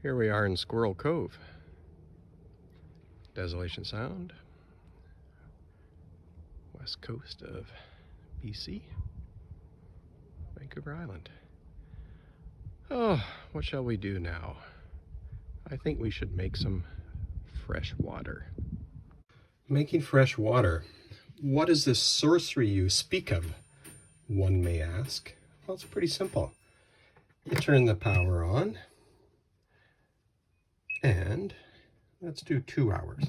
Here we are in Squirrel Cove, Desolation Sound, west coast of BC, Vancouver Island. Oh, what shall we do now? I think we should make some fresh water. Making fresh water. What is this sorcery you speak of? One may ask. Well, it's pretty simple. You turn the power on, and let's do 2 hours.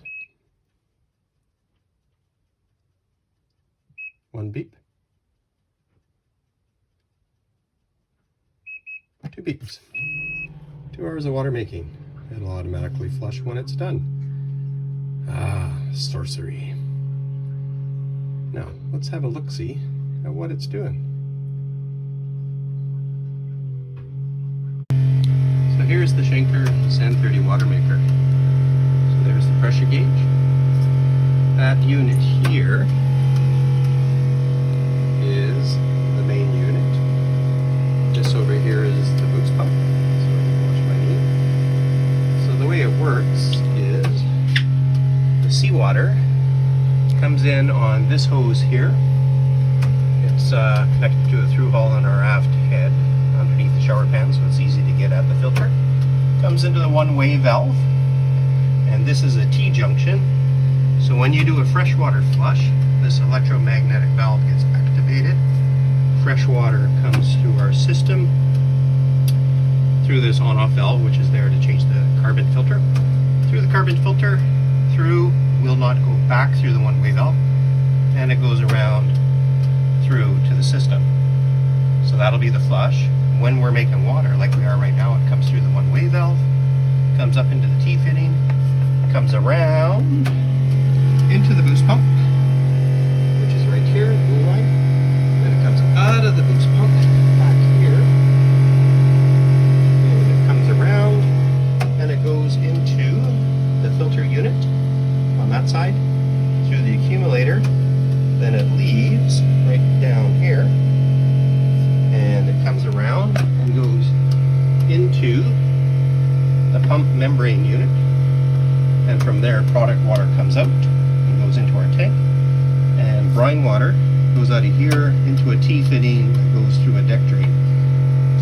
One beep. 2 beeps. 2 hours of water making. It'll automatically flush when it's done. Ah, sorcery. Now, let's have a look-see at what it's doing. So here's the Schenker Zen30 Water Maker. So there's the pressure gauge. That unit here is the main unit. This over here is the boost pump. So I can wash my knee. So the way it works is the seawater comes in on this hose here. It's connected to a through hull on our aft head underneath the shower pan, so it's easy to get at the filter. Comes into the one-way valve, and this is a T-junction. So when you do a freshwater flush, this electromagnetic valve gets activated. Fresh water comes through our system through this on-off valve, which is there to change the carbon filter. Through the carbon filter, through will not go back through the one-way valve, and it goes around through to the system. So that'll be the flush. When we're making water, like we are right now, it comes through the one-way valve, comes up into the T-fitting, comes around into the boost pump, which is right here, the blue line. Then it comes out of the boost pump back here, and it comes around, and it goes into the filter unit on that side, through the accumulator. Then it leaves right down here, and it comes around and goes into the pump membrane unit, and from there product water comes out and goes into our tank, and brine water goes out of here into a T-fitting that goes through a deck drain,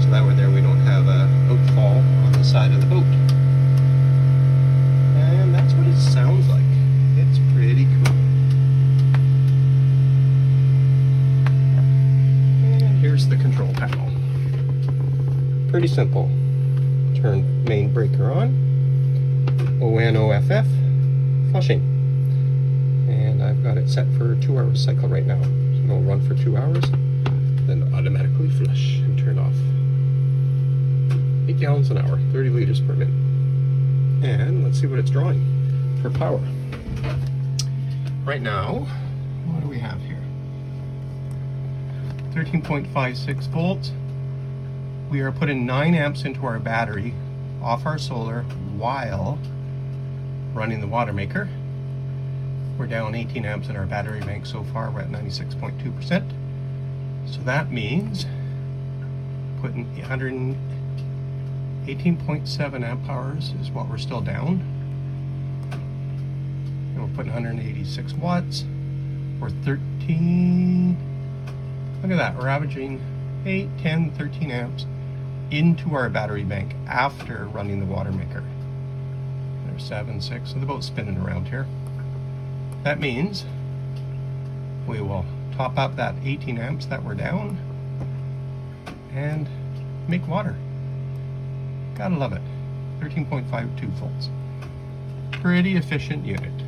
so that way there we don't have a outfall on the side of the boat. And that's what it sounds like. It's pretty cool. And here's the control panel. Pretty simple. Turn main breaker on, ONOFF, flushing. And I've got it set for 2 hours cycle right now. So it'll run for 2 hours, then automatically flush and turn off. 8 gallons an hour, 30 liters per minute. And let's see what it's drawing for power. Right now, what do we have here? 13.56 volts. We are putting 9 amps into our battery off our solar while running the water maker. We're down 18 amps in our battery bank so far. We're at 96.2%. So that means putting 118.7 amp hours is what we're still down. And we're putting 186 watts. We're 13. Look at that. We're averaging 8, 10, 13 amps into our battery bank after running the water maker. There's 7, 6, so the boat's spinning around here. That means we will top up that 18 amps that we're down and make water. Gotta love it. 13.52 volts. Pretty efficient unit.